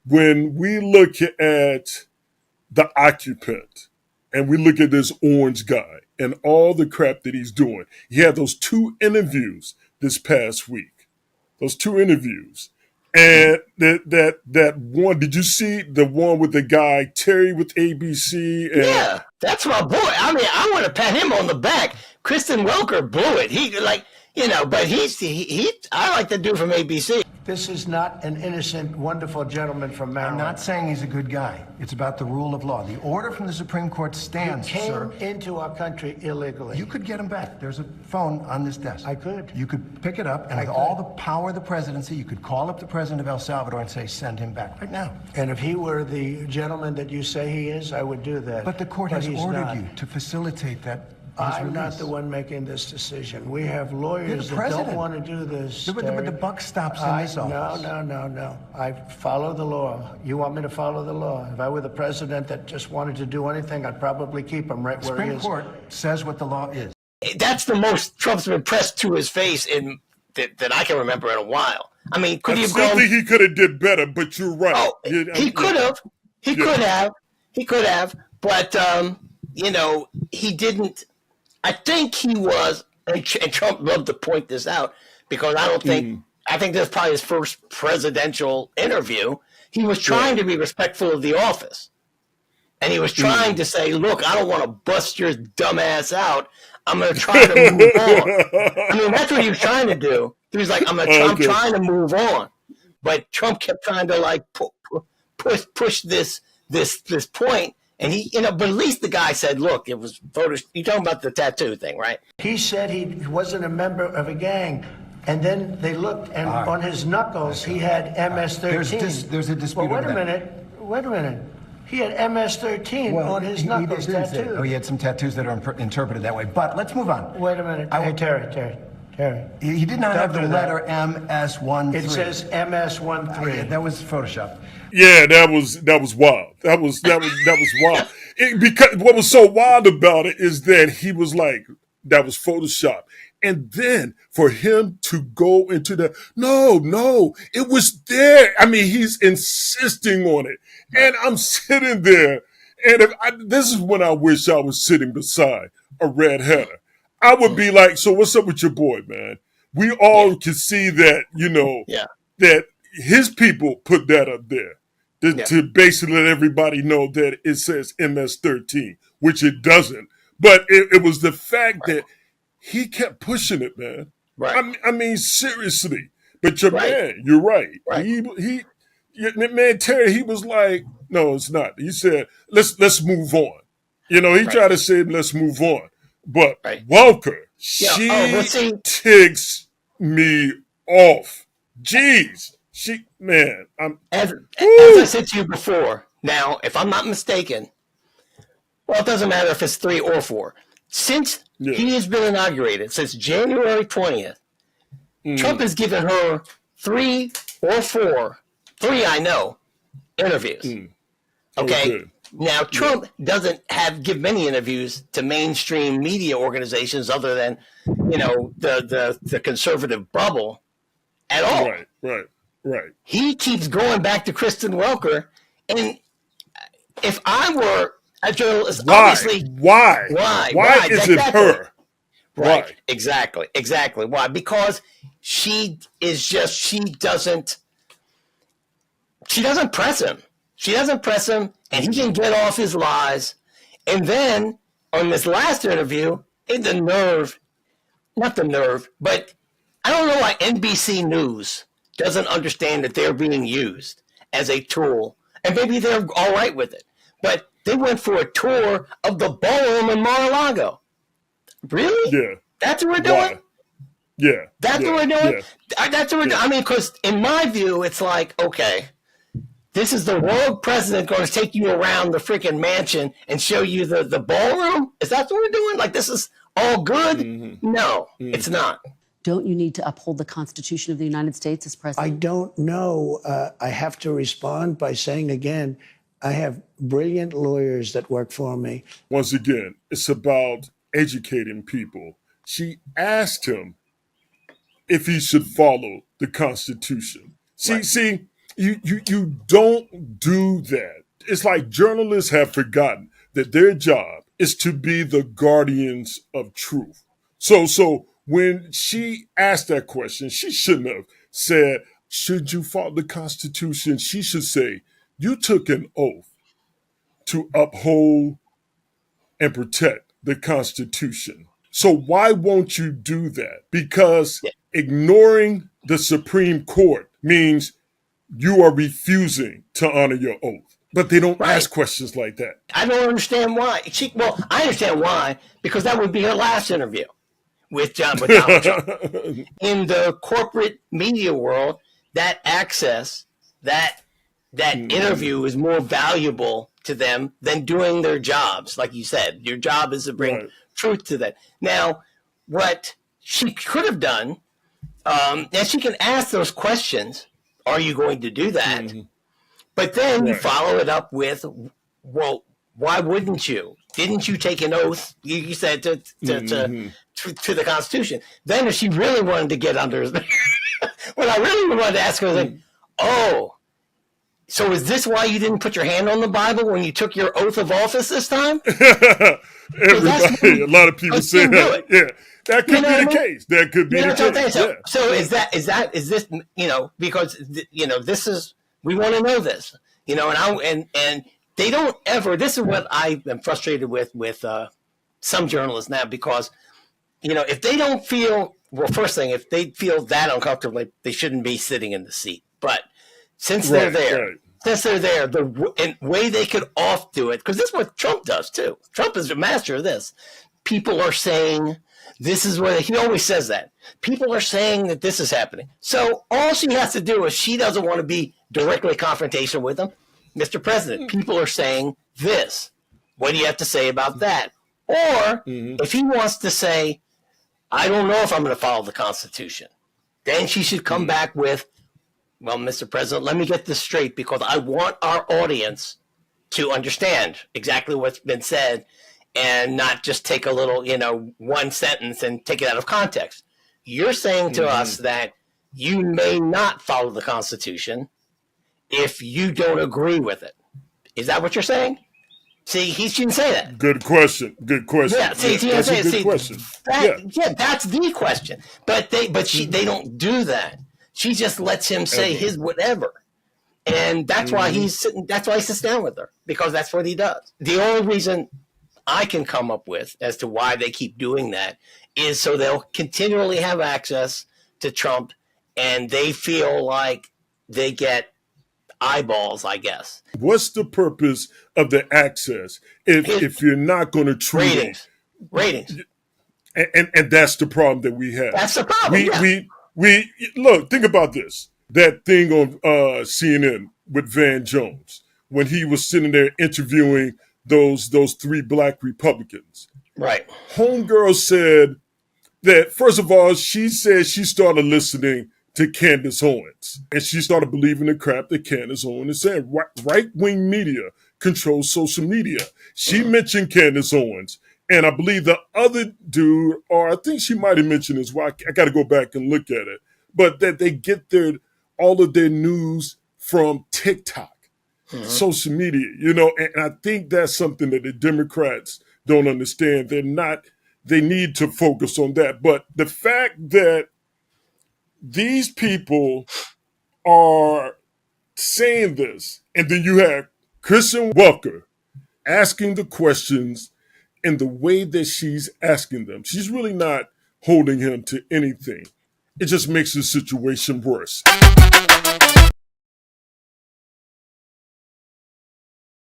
when we look at the occupant and we look at this orange guy and all the crap that he's doing, he had those two interviews this past week. Those two interviews. And that one, did you see the one with the guy Terry with ABC? And Yeah, that's my boy. I mean, I want to pat him on the back. Kristen Welker blew it. He like, but he I like the dude from ABC. This is not an innocent, wonderful gentleman from Maryland. I'm not saying he's a good guy. It's about the rule of law. The order from the Supreme Court stands, He came sir. into our country illegally. You could get him back. There's a phone on this desk. I could. You could pick it up, and with could. all the power of the presidency, you could call up the president of El Salvador and say, send him back right now. And if he were the gentleman that you say he is, I would do that. But the court has he's ordered not. you to facilitate that. I'm not the one making this decision. We have lawyers You're the that president. don't want to do this. But the buck stops in this office. No. I follow the law. You want me to follow the law? If I were the president that just wanted to do anything, I'd probably keep him right where he Supreme is. Court says what the law is. That's the most Trump's been pressed to his face in that I can remember in a while. I mean, could I he have still gone? think he could have did better, but you're right. Oh, he could have. He could have. But he didn't. I think he was, and Trump loved to point this out because I don't think, I think that's probably his first presidential interview. He was trying to be respectful of the office. And he was trying to say, look, I don't want to bust your dumb ass out. I'm going to try to move on. I mean, that's what he was trying to do. He was like, I'm trying to move on. But Trump kept trying to like push this point. And he, but at least the guy said, look, it was photos. You're talking about the tattoo thing, right? He said he wasn't a member of a gang. And then they looked, and on his knuckles, he had MS-13. There's a dispute Well, over wait a minute. He had MS-13 on his knuckles tattooed. Oh, he had some tattoos that are interpreted that way. But let's move on. Wait a minute. Hey, Terry. He did not have the do that. letter MS-13. It says MS-13. That was Photoshop. Yeah, that was wild. That was wild. Because what was so wild about it is that he was like, that was Photoshop. And then for him to go into the, no, it was there. I mean, he's insisting on it. And I'm sitting there. And this is when I wish I was sitting beside a redheader. I would be like, so what's up with your boy, man? We all can see that, that his people put that up there to basically let everybody know that it says MS-13, which it doesn't. But it was the fact that he kept pushing it, man. Right. I mean, seriously. But your man, you're right. Man, Terry, he was like, no, it's not. He said, let's move on. He tried to say, let's move on. But Welker, she ticks me off. Jeez. As I said to you before, now, if I'm not mistaken, well, it doesn't matter if it's 3 or 4. Since he has been inaugurated, since January 20th, Trump has given her 3 or 4, 3 I know, interviews. Okay? Now, Trump doesn't give many interviews to mainstream media organizations other than, the conservative bubble at all. Right. He keeps going back to Kristen Welker. And if I were a journalist, obviously. Why is it her? Right. Why? Exactly. Why? Because she doesn't press him. She doesn't press him, and he can get off his lies. And then on this last interview, not the nerve, but I don't know why NBC News doesn't understand that they're being used as a tool. And maybe they're all right with it. But they went for a tour of the ballroom in Mar-a-Lago. Really? Yeah. That's what we're doing? Why? Yeah. That's what we're doing? Yeah. That's what we're doing. I mean, because in my view, it's like, okay, this is the world president going to take you around the freaking mansion and show you the ballroom? Is that what we're doing? Like, this is all good? Mm-hmm. No, it's not. Don't you need to uphold the Constitution of the United States as president? I don't know. I have to respond by saying again, I have brilliant lawyers that work for me. Once again, it's about educating people. She asked him if he should follow the Constitution. See, You don't do that. It's like journalists have forgotten that their job is to be the guardians of truth. So when she asked that question, she shouldn't have said, "Should you follow the Constitution?" She should say, "You took an oath to uphold and protect the Constitution. So why won't you do that?" Because ignoring the Supreme Court means you are refusing to honor your oath. But they don't Right. ask questions like that. I don't understand why. Well, I understand why, because that would be her last interview with Donald Trump. In the corporate media world, that access, that interview is more valuable to them than doing their jobs. Like you said, your job is to bring Right. truth to that. Now, what she could have done, and she can ask those questions. Are you going to do that? But then you Right. follow it up with, well, why wouldn't you? Didn't you take an oath? You said to the Constitution. Then if she really wanted to get under, what I really wanted to ask her was like, oh, so is this why you didn't put your hand on the Bible when you took your oath of office this time? Everybody, a lot of people let's say do that. it. Yeah, that could You know be what the I mean? case. That could be You know the what I'm case. saying? Yeah. So is this, because this is, we want to know this, and they don't ever. This is what I am frustrated with some journalists now, because if they don't feel, well, first thing, if they feel that uncomfortable, they shouldn't be sitting in the seat. But since they're there, the way they could off do it, because this is what Trump does too. Trump is the master of this. People are saying this is what he always says, that people are saying that this is happening. So all she has to do is, she doesn't want to be directly confrontational with him. Mr. President, people are saying this. What do you have to say about that? Or if he wants to say, I don't know if I'm going to follow the Constitution, then she should come back with, well, Mr. President, let me get this straight, because I want our audience to understand exactly what's been said and not just take a little, one sentence and take it out of context. You're saying to us that you may not follow the Constitution if you don't agree with it. Is that what you're saying? See, he shouldn't say that. Good question. Good question. Yeah, see, that's a good question. That's the question. But they don't do that. She just lets him say his whatever. And that's why he's sitting, that's why he sits down with her, because that's what he does. The only reason I can come up with as to why they keep doing that is so they'll continually have access to Trump, and they feel like they get eyeballs, I guess. What's the purpose of the access if you're not going to treat Ratings. And that's the problem that we have. That's the problem. We look, think about this. That thing on CNN with Van Jones, when he was sitting there interviewing those three black Republicans. Right. Homegirl said that, first of all, she said she started listening to Candace Owens, and she started believing the crap that Candace Owens said. Right-wing media controls social media. She mentioned Candace Owens, and I believe the other dude, or I think she might have mentioned his wife. I got to go back and look at it. But that they get all of their news from TikTok, social media, and I think that's something that the Democrats don't understand. They need to focus on that. But the fact that these people are saying this, and then you have Kristen Welker asking the questions in the way that she's asking them. She's really not holding him to anything. It just makes the situation worse.